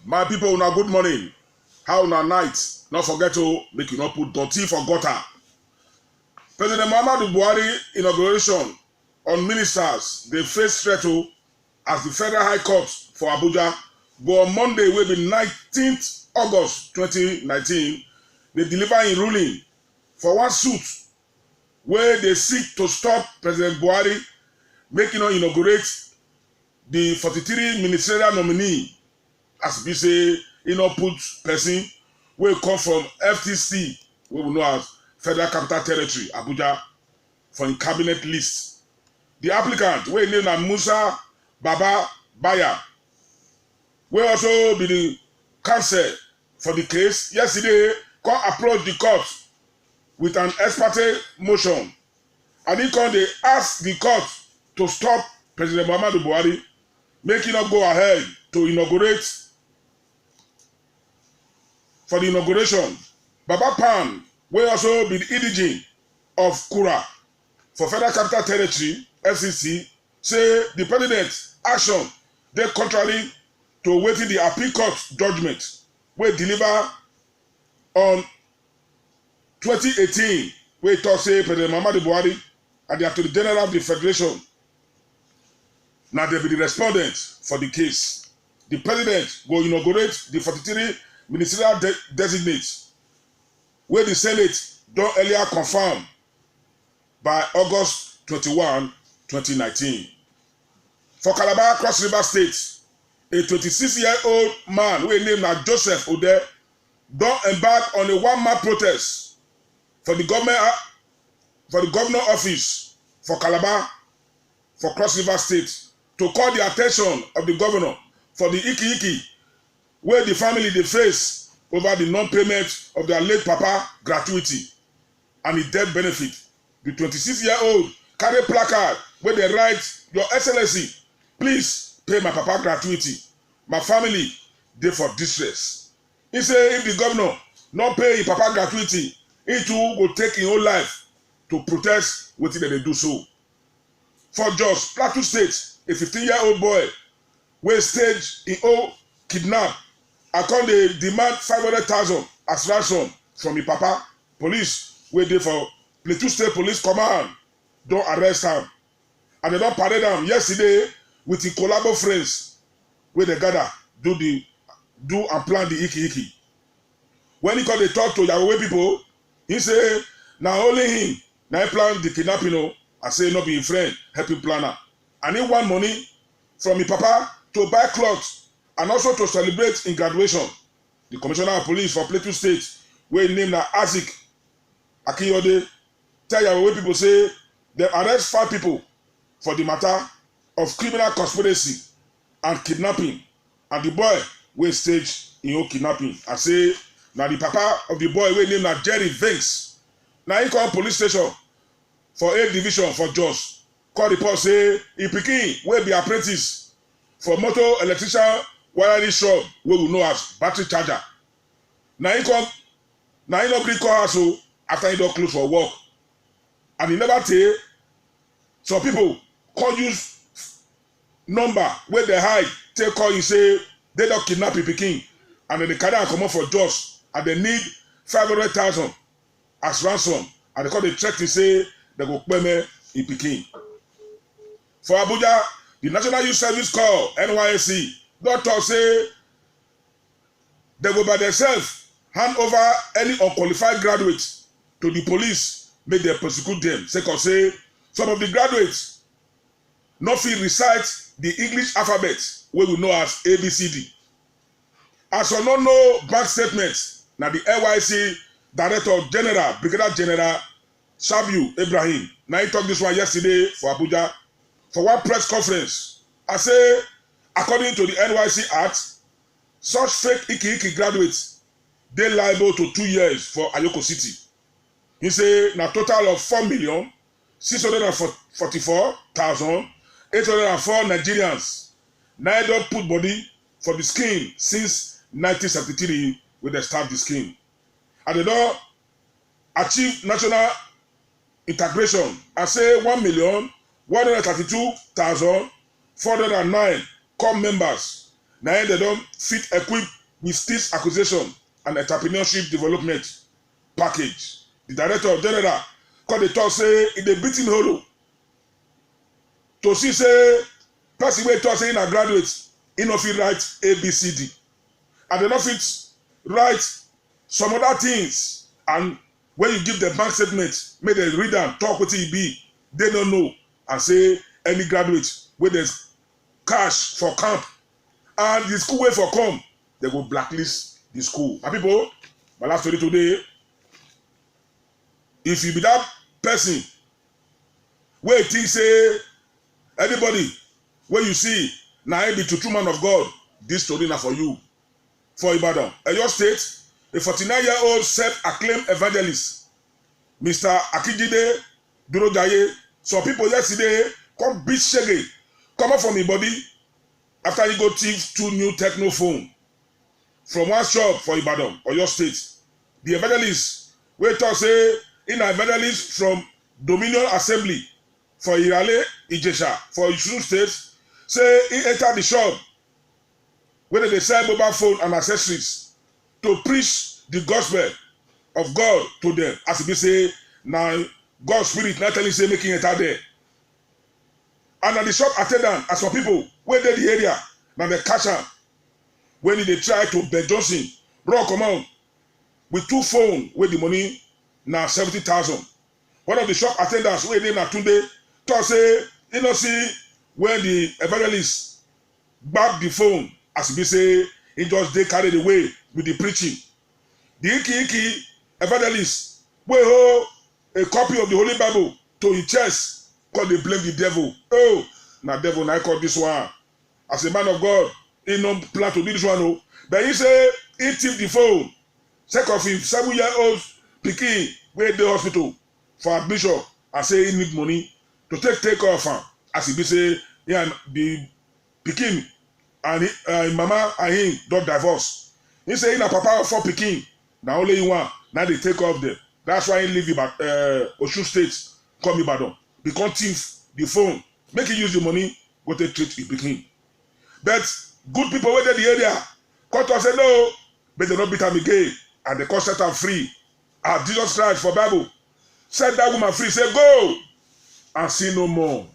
My people, una good morning. How una night? Not forget to make you not put dirty for gutter. President Muhammadu Buhari inauguration on ministers they face threat as the Federal High Court for Abuja go on Monday will be 19th August 2019. They deliver a ruling for one suit where they seek to stop President Buhari making or inaugurate the 43 ministerial nominee as we say put person will come from FTC, we will know as Federal Capital Territory, Abuja, for in cabinet list. The applicant, we name Musa Baba Baya, will also be the counsel for the case. Yesterday, court approached the court with an ex parte motion, and they asked the court to stop President Muhammadu Buhari making up go ahead to inaugurate. For the inauguration, Baba Pan will also be the indigene of Kura for Federal Capital Territory, FCC, say the president's action they contrary to waiting the appeal court judgment will deliver on 2018, where it talks say President Muhammadu Buhari and the Attorney General of the Federation. Now they be the respondent for the case. The president will inaugurate the 43 ministerial designates where the Senate don earlier confirm by August 21, 2019. For Calabar Cross River State, a 26-year-old man wey name na Joseph Ode don embark on a one-man protest for the governor office for Calabar for Cross River State to call the attention of the governor for the iki where the family they face over the non-payment of their late papa gratuity and the death benefit. The 26-year-old carry placard where they write, "Your Excellency, please pay my papa gratuity. My family they for distress." He say if the governor not pay his papa gratuity, he too will take his own life to protest wetin dem dey do so. For Jos Plateau State, a 15-year-old boy wey stage his own kidnap I come dey demand 500,000 as ransom from his papa. Police wey dey for Plateau State Police Command don arrest am and dem don parade am yesterday with him collabo friends wey dey gather do and plan the iki. When he come dey talk to Yawewe people, he say na only him na him plan the kidnapping and say no be him friend help him plan am, and he want money from him papa to buy cloth and also to celebrate in graduation. The Commissioner of Police for Plateau State, wey name na Azik Akiyode, tell Yawewe people say dem arrest 5 people for the matter of criminal conspiracy and kidnapping, and the boy wey stage im own kidnapping. I say na the papa of the boy wey name na Jerry Vinks, na him come police station for A Division for Jos, call report say im pikin wey be apprentice for motor electrician wiring shop wey we know as battery charger. Na him no gree call house after he don close for work, and he never tey some people come use number wey dey hide take call him say they don kidnap him pikin and dem dey carry am comot for Jos and dem need 500,000 as ransom, and they come dey threa ten say dem go kpeme him pikin. For Abuja, the National Youth Service Corps NYSC don talk say dem go by themselves hand over any unqualified graduates to the police make dem prosecute dem sake of say some of the graduates no fit recite the English alphabet wey we know as ABCD. As for no bank statement, na the NYSC Director General Brigadier General Shabiu Ibrahim na he talk this one yesterday for Abuja for one press conference. I say according to the NYSC Act, such fake iki graduates dey liable to 2 years for Ayoko City. He say na total of 4,644,804 Nigerians na don put body for the scheme since 1973 when they start the scheme, and they don achieve national integration. I say 1,132,409 core members Now they don't fit equipped with this acquisition and entrepreneurship development package. The director general called the talk say in the beating hollow to see say person wey talk say in a graduate, in no fit write ABCD, and they no fit write some other things, and when you give the bank statement, make them read and talk wetin e be, they don't know, and say any graduate wey there's cash for camp and the school wey for come, they go blacklist the school. My people, my last story today, if you be that person wey think say anybody wey you see na him be true man of God, this story na for you. For Ibadan, Oyo State, a 49-year-old self-acclaimed evangelist, Mr. Akijide Durojaye, some people yesterday come beat shege, come out from his body after he go thief 2 new techno phone from one shop for Ibadan, Oyo State. The evangelist wey talk say in an evangelist from Dominion Assembly for Irale Ijesha for Isun State, say he enter the shop where they sell mobile phone and accessories to preach the gospel of God to them. As he say, now God's spirit not telling say making enter there. And at the shop attendant, as some people where they the area, now they catch am when they try to Ben Johnson run come out with 2 phones where the money now 70,000. One of the shop attendants where they na Tunde talk say you know see when the evangelist grab the phone, as he say he just they carried away with the preaching. The Iki evangelist wey hold a copy of the Holy Bible to his chest, cause they blame the devil. Oh, na devil na I call this one. As a man of God, he no plan to do this one. Oh, but he say he thief the phone. Sake of him 7-year-old pikin wey dey hospital for admission, and say he need money to take care of am. As he be say, yeah, the pikin and him mama and him don divorce. He say he na papa of 4 pikin, na only him one. Now they take off them. That's why he leave Osun State, come Ibadan. Become thief the phone, make him use the money, go take treat his pikin. But good people wey dey the area come to say no, but they no beat am again, and they come set am free. As Jesus Christ for Bible set that woman free, say go and sin no more.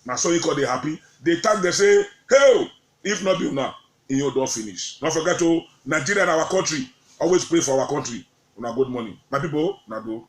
Na so he call dey happy. They thank, they say, hey, if not be una, in your door finish. Don't forget to Nigeria and our country. Always pray for our country. Una good morning. My people, na do.